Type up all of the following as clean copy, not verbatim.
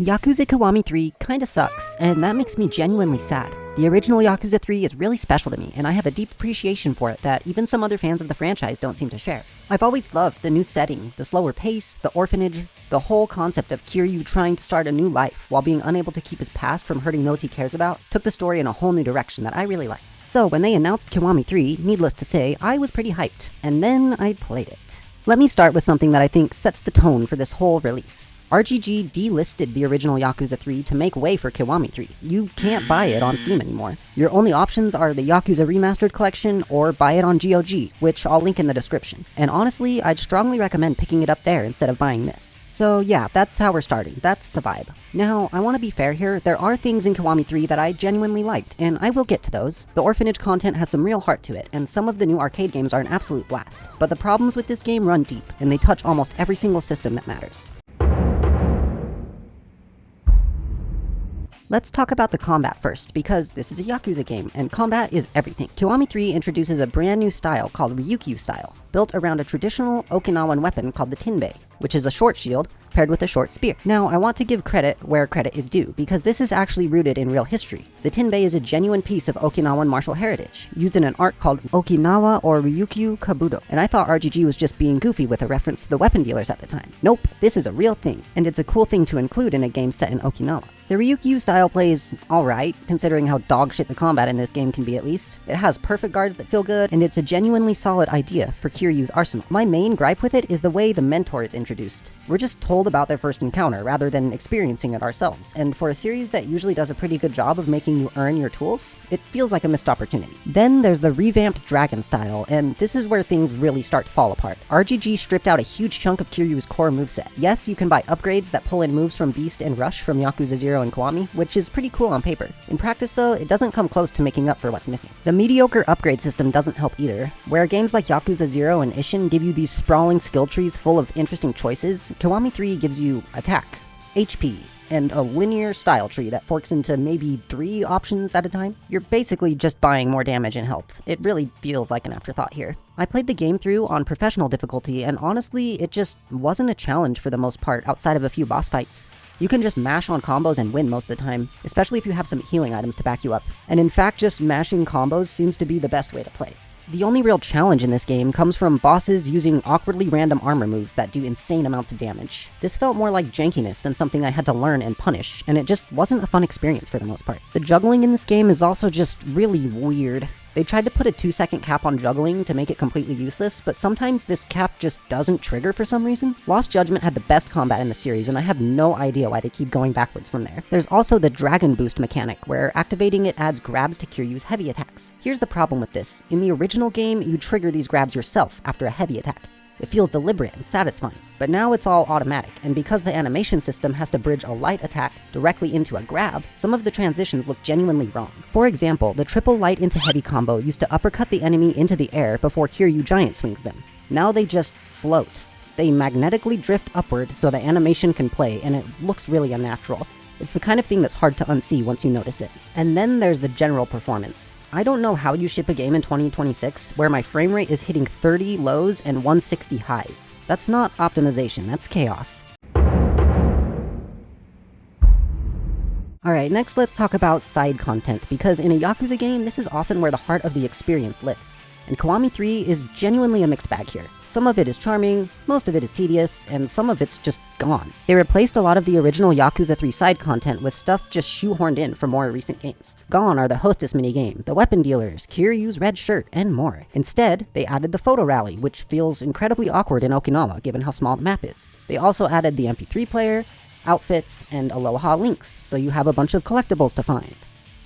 Yakuza Kiwami 3 kinda sucks, and that makes me genuinely sad. The original Yakuza 3 is really special to me, and I have a deep appreciation for it that even some other fans of the franchise don't seem to share. I've always loved the new setting, the slower pace, the orphanage, the whole concept of Kiryu trying to start a new life while being unable to keep his past from hurting those he cares about, took the story in a whole new direction that I really like. So when they announced Kiwami 3, needless to say, I was pretty hyped, and then I played it. Let me start with something that I think sets the tone for this whole release. RGG delisted the original Yakuza 3 to make way for Kiwami 3. You can't buy it on Steam anymore. Your only options are the Yakuza Remastered Collection or buy it on GOG, which I'll link in the description. And honestly, I'd strongly recommend picking it up there instead of buying this. So yeah, that's how we're starting. That's the vibe. Now, I want to be fair here. There are things in Kiwami 3 that I genuinely liked, and I will get to those. The orphanage content has some real heart to it, and some of the new arcade games are an absolute blast. But the problems with this game run deep, and they touch almost every single system that matters. Let's talk about the combat first, because this is a Yakuza game, and combat is everything. Kiwami 3 introduces a brand new style called Ryukyu style, built around a traditional Okinawan weapon called the Tinbei, which is a short shield paired with a short spear. Now, I want to give credit where credit is due, because this is actually rooted in real history. The Tinbei is a genuine piece of Okinawan martial heritage, used in an art called Okinawa or Ryukyu Kabuto, and I thought RGG was just being goofy with a reference to the weapon dealers at the time. Nope, this is a real thing, and it's a cool thing to include in a game set in Okinawa. The Ryukyu style plays alright, considering how dogshit the combat in this game can be at least. It has perfect guards that feel good, and it's a genuinely solid idea for Kiryu's arsenal. My main gripe with it is the way the mentor is introduced. We're just told about their first encounter rather than experiencing it ourselves, and for a series that usually does a pretty good job of making you earn your tools, it feels like a missed opportunity. Then there's the revamped dragon style, and this is where things really start to fall apart. RGG stripped out a huge chunk of Kiryu's core moveset. Yes, you can buy upgrades that pull in moves from Beast and Rush from Yakuza 0 and Kiwami, which is pretty cool on paper. In practice though, it doesn't come close to making up for what's missing. The mediocre upgrade system doesn't help either. Where games like Yakuza 0 and Ishin give you these sprawling skill trees full of interesting choices, Kiwami 3 gives you attack, HP, and a linear style tree that forks into maybe 3 options at a time. You're basically just buying more damage and health. It really feels like an afterthought here. I played the game through on professional difficulty, and honestly, it just wasn't a challenge for the most part outside of a few boss fights. You can just mash on combos and win most of the time, especially if you have some healing items to back you up. And in fact, just mashing combos seems to be the best way to play. The only real challenge in this game comes from bosses using awkwardly random armor moves that do insane amounts of damage. This felt more like jankiness than something I had to learn and punish, and it just wasn't a fun experience for the most part. The juggling in this game is also just really weird. They tried to put a 2-second cap on juggling to make it completely useless, but sometimes this cap just doesn't trigger for some reason. Lost Judgment had the best combat in the series, and I have no idea why they keep going backwards from there. There's also the Dragon Boost mechanic, where activating it adds grabs to Kiryu's heavy attacks. Here's the problem with this. In the original game, you trigger these grabs yourself after a heavy attack. It feels deliberate and satisfying, but now it's all automatic, and because the animation system has to bridge a light attack directly into a grab, some of the transitions look genuinely wrong. For example, the triple light into heavy combo used to uppercut the enemy into the air before Kiryu giant swings them. Now they just float. They magnetically drift upward so the animation can play, and it looks really unnatural. It's the kind of thing that's hard to unsee once you notice it. And then there's the general performance. I don't know how you ship a game in 2026 where my frame rate is hitting 30 lows and 160 highs. That's not optimization, that's chaos. Alright, next let's talk about side content, because in a Yakuza game, this is often where the heart of the experience lives. And Kiwami 3 is genuinely a mixed bag here. Some of it is charming, most of it is tedious, and some of it's just gone. They replaced a lot of the original Yakuza 3 side content with stuff just shoehorned in from more recent games. Gone are the hostess minigame, the weapon dealers, Kiryu's red shirt, and more. Instead, they added the photo rally, which feels incredibly awkward in Okinawa given how small the map is. They also added the MP3 player, outfits, and Aloha links, so you have a bunch of collectibles to find.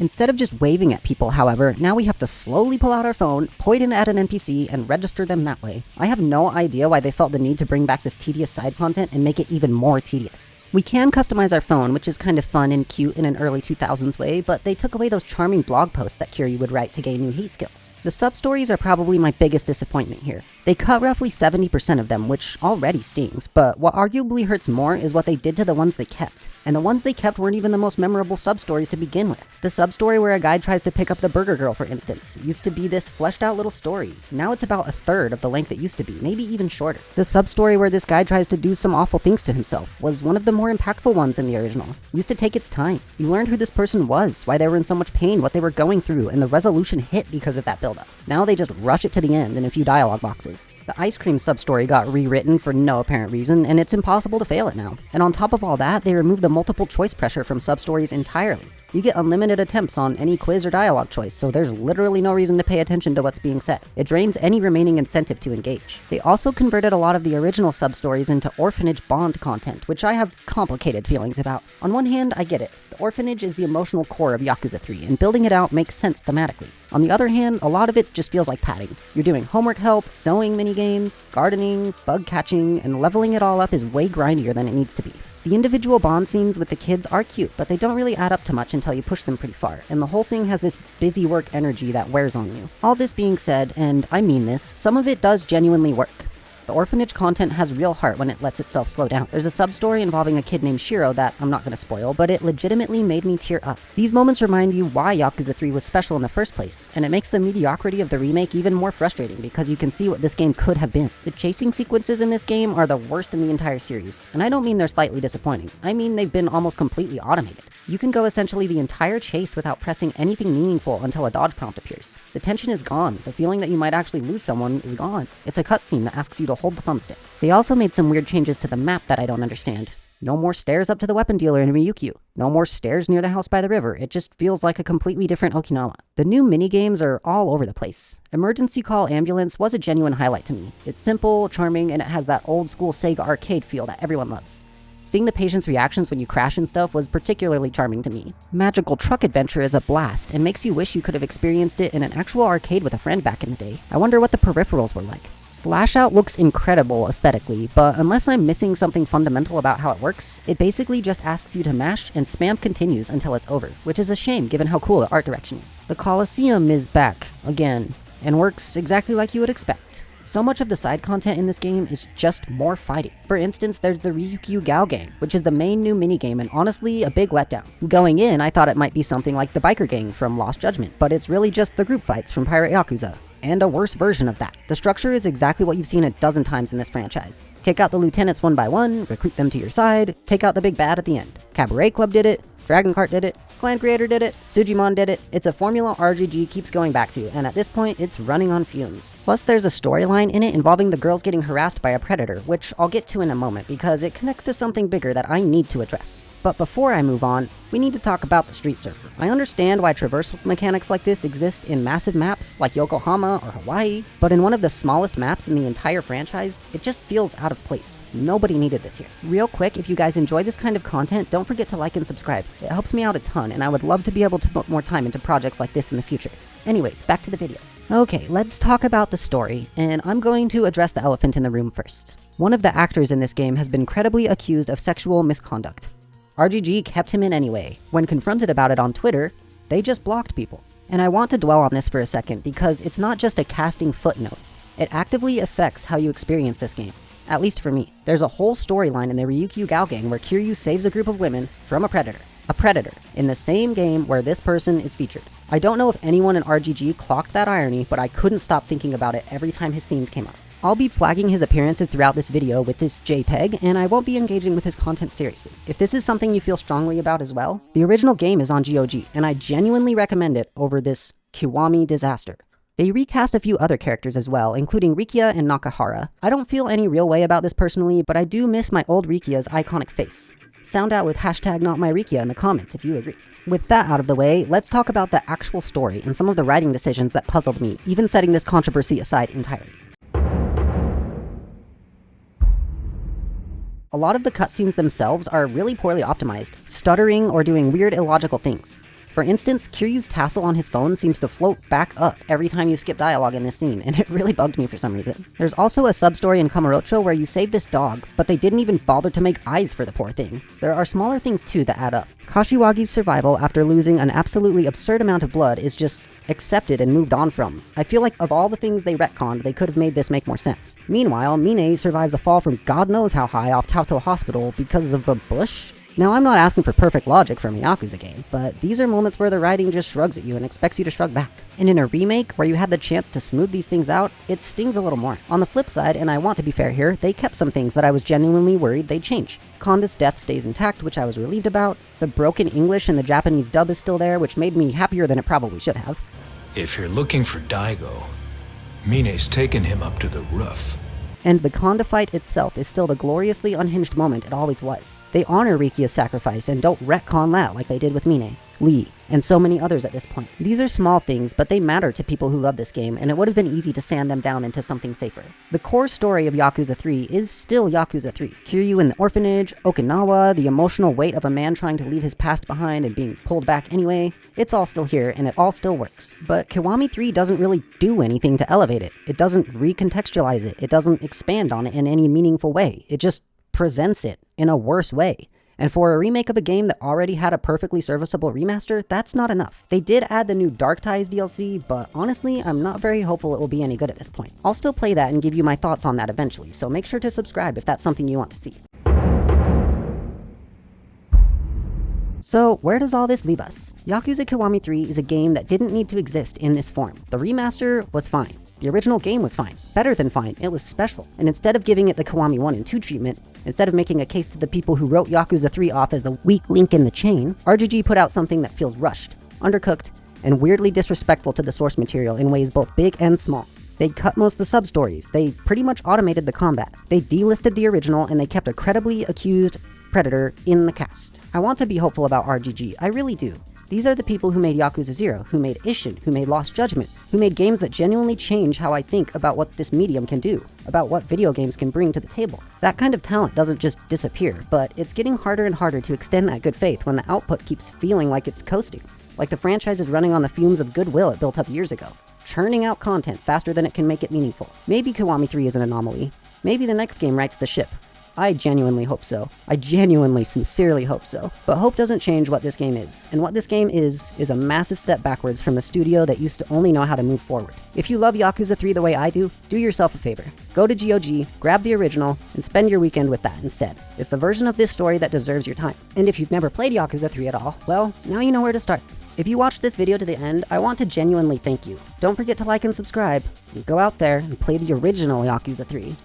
Instead of just waving at people, however, now we have to slowly pull out our phone, point it at an NPC, and register them that way. I have no idea why they felt the need to bring back this tedious side content and make it even more tedious. We can customize our phone, which is kind of fun and cute in an early 2000s way, but they took away those charming blog posts that Kiryu would write to gain new heat skills. The sub-stories are probably my biggest disappointment here. They cut roughly 70% of them, which already stings, but what arguably hurts more is what they did to the ones they kept. And the ones they kept weren't even the most memorable sub-stories to begin with. The sub-story where a guy tries to pick up the burger girl, for instance, used to be this fleshed out little story. Now it's about a third of the length it used to be, maybe even shorter. The sub-story where this guy tries to do some awful things to himself was one of the more more impactful ones in the original. It used to take its time. You learned who this person was, why they were in so much pain, what they were going through, and the resolution hit because of that buildup. Now they just rush it to the end in a few dialogue boxes. The ice cream sub-story got rewritten for no apparent reason, and it's impossible to fail it now. And on top of all that, they removed the multiple choice pressure from sub-stories entirely. You get unlimited attempts on any quiz or dialogue choice, so there's literally no reason to pay attention to what's being said. It drains any remaining incentive to engage. They also converted a lot of the original sub-stories into orphanage bond content, which I have complicated feelings about. On one hand, I get it. The orphanage is the emotional core of Yakuza 3, and building it out makes sense thematically. On the other hand, a lot of it just feels like padding. You're doing homework help, sewing minigames, gardening, bug catching, and leveling it all up is way grindier than it needs to be. The individual bond scenes with the kids are cute, but they don't really add up to much until you push them pretty far, and the whole thing has this busy work energy that wears on you. All this being said, and I mean this, some of it does genuinely work. The orphanage content has real heart when it lets itself slow down. There's a sub-story involving a kid named Shiro that I'm not going to spoil, but it legitimately made me tear up. These moments remind you why Yakuza 3 was special in the first place, and it makes the mediocrity of the remake even more frustrating because you can see what this game could have been. The chasing sequences in this game are the worst in the entire series, and I don't mean they're slightly disappointing. I mean they've been almost completely automated. You can go essentially the entire chase without pressing anything meaningful until a dodge prompt appears. The tension is gone. The feeling that you might actually lose someone is gone. It's a cutscene that asks you to hold the thumbstick. They also made some weird changes to the map that I don't understand. No more stairs up to the weapon dealer in Ryukyu. No more stairs near the house by the river. It just feels like a completely different Okinawa. The new minigames are all over the place. Emergency Call Ambulance was a genuine highlight to me. It's simple, charming, and it has that old school Sega arcade feel that everyone loves. Seeing the patient's reactions when you crash and stuff was particularly charming to me. Magical Truck Adventure is a blast and makes you wish you could have experienced it in an actual arcade with a friend back in the day. I wonder what the peripherals were like. Slash Out looks incredible aesthetically, but unless I'm missing something fundamental about how it works, it basically just asks you to mash and spam continues until it's over, which is a shame given how cool the art direction is. The Coliseum is back, again, and works exactly like you would expect. So much of the side content in this game is just more fighting. For instance, there's the Ryukyu Gao Gang, which is the main new minigame and honestly a big letdown. Going in, I thought it might be something like the Biker Gang from Lost Judgment, but it's really just the group fights from Pirate Yakuza, and a worse version of that. The structure is exactly what you've seen a dozen times in this franchise. Take out the lieutenants one by one, recruit them to your side, take out the big bad at the end. Cabaret Club did it, Dragon Cart did it, Clan Creator did it, Sujimon did it. It's a formula RGG keeps going back to, and at this point, it's running on fumes. Plus, there's a storyline in it involving the girls getting harassed by a predator, which I'll get to in a moment because it connects to something bigger that I need to address. But before I move on, we need to talk about the Street Surfer. I understand why traversal mechanics like this exist in massive maps like Yokohama or Hawaii, but in one of the smallest maps in the entire franchise, it just feels out of place. Nobody needed this here. Real quick, if you guys enjoy this kind of content, don't forget to like and subscribe. It helps me out a ton, and I would love to be able to put more time into projects like this in the future. Anyways, back to the video. Okay, let's talk about the story, and I'm going to address the elephant in the room first. One of the actors in this game has been credibly accused of sexual misconduct. RGG kept him in anyway. When confronted about it on Twitter, they just blocked people. And I want to dwell on this for a second because it's not just a casting footnote. It actively affects how you experience this game. At least for me. There's a whole storyline in the Ryukyu Gao Gang where Kiryu saves a group of women from a predator. A predator, in the same game where this person is featured. I don't know if anyone in RGG clocked that irony, but I couldn't stop thinking about it every time his scenes came up. I'll be flagging his appearances throughout this video with this JPEG, and I won't be engaging with his content seriously. If this is something you feel strongly about as well, the original game is on GOG, and I genuinely recommend it over this Kiwami disaster. They recast a few other characters as well, including Rikia and Nakahara. I don't feel any real way about this personally, but I do miss my old Rikia's iconic face. Sound out with #NotMyRikia in the comments if you agree. With that out of the way, let's talk about the actual story and some of the writing decisions that puzzled me, even setting this controversy aside entirely. A lot of the cutscenes themselves are really poorly optimized, stuttering or doing weird illogical things. For instance, Kiryu's tassel on his phone seems to float back up every time you skip dialogue in this scene, and it really bugged me for some reason. There's also a sub-story in Kamurocho where you save this dog, but they didn't even bother to make eyes for the poor thing. There are smaller things too that add up. Kashiwagi's survival after losing an absolutely absurd amount of blood is just accepted and moved on from. I feel like of all the things they retconned, they could have made this make more sense. Meanwhile, Mine survives a fall from God knows how high off Taoto Hospital because of a bush? Now, I'm not asking for perfect logic from a Yakuza game, but these are moments where the writing just shrugs at you and expects you to shrug back. And in a remake, where you had the chance to smooth these things out, it stings a little more. On the flip side, and I want to be fair here, they kept some things that I was genuinely worried they'd change. Conda's death stays intact, which I was relieved about. The broken English in the Japanese dub is still there, which made me happier than it probably should have. If you're looking for Daigo, Mine's taken him up to the roof. And the Conda fight itself is still the gloriously unhinged moment it always was. They honor Rikia's sacrifice and don't retcon that like they did with Mine, Lee, and so many others at this point. These are small things, but they matter to people who love this game, and it would have been easy to sand them down into something safer. The core story of Yakuza 3 is still Yakuza 3. Kiryu in the orphanage, Okinawa, the emotional weight of a man trying to leave his past behind and being pulled back anyway, it's all still here, and it all still works. But Kiwami 3 doesn't really do anything to elevate it. It doesn't recontextualize it. It doesn't expand on it in any meaningful way. It just presents it in a worse way. And for a remake of a game that already had a perfectly serviceable remaster, that's not enough. They did add the new Dark Ties DLC, but honestly, I'm not very hopeful it will be any good at this point. I'll still play that and give you my thoughts on that eventually, so make sure to subscribe if that's something you want to see. So, where does all this leave us? Yakuza Kiwami 3 is a game that didn't need to exist in this form. The remaster was fine. The original game was fine. Better than fine, it was special. And instead of giving it the Kiwami 1 and 2 treatment, instead of making a case to the people who wrote Yakuza 3 off as the weak link in the chain, RGG put out something that feels rushed, undercooked, and weirdly disrespectful to the source material in ways both big and small. They cut most of the sub-stories, they pretty much automated the combat, they delisted the original, and they kept a credibly accused predator in the cast. I want to be hopeful about RGG, I really do. These are the people who made Yakuza 0, who made Ishin, who made Lost Judgment, who made games that genuinely change how I think about what this medium can do, about what video games can bring to the table. That kind of talent doesn't just disappear, but it's getting harder and harder to extend that good faith when the output keeps feeling like it's coasting, like the franchise is running on the fumes of goodwill it built up years ago, churning out content faster than it can make it meaningful. Maybe Kiwami 3 is an anomaly. Maybe the next game rights the ship. I genuinely hope so. I genuinely, sincerely hope so. But hope doesn't change what this game is. And what this game is a massive step backwards from a studio that used to only know how to move forward. If you love Yakuza 3 the way I do yourself a favor. Go to GOG, grab the original, and spend your weekend with that instead. It's the version of this story that deserves your time. And if you've never played Yakuza 3 at all, well, now you know where to start. If you watched this video to the end, I want to genuinely thank you. Don't forget to like and subscribe, and go out there and play the original Yakuza 3.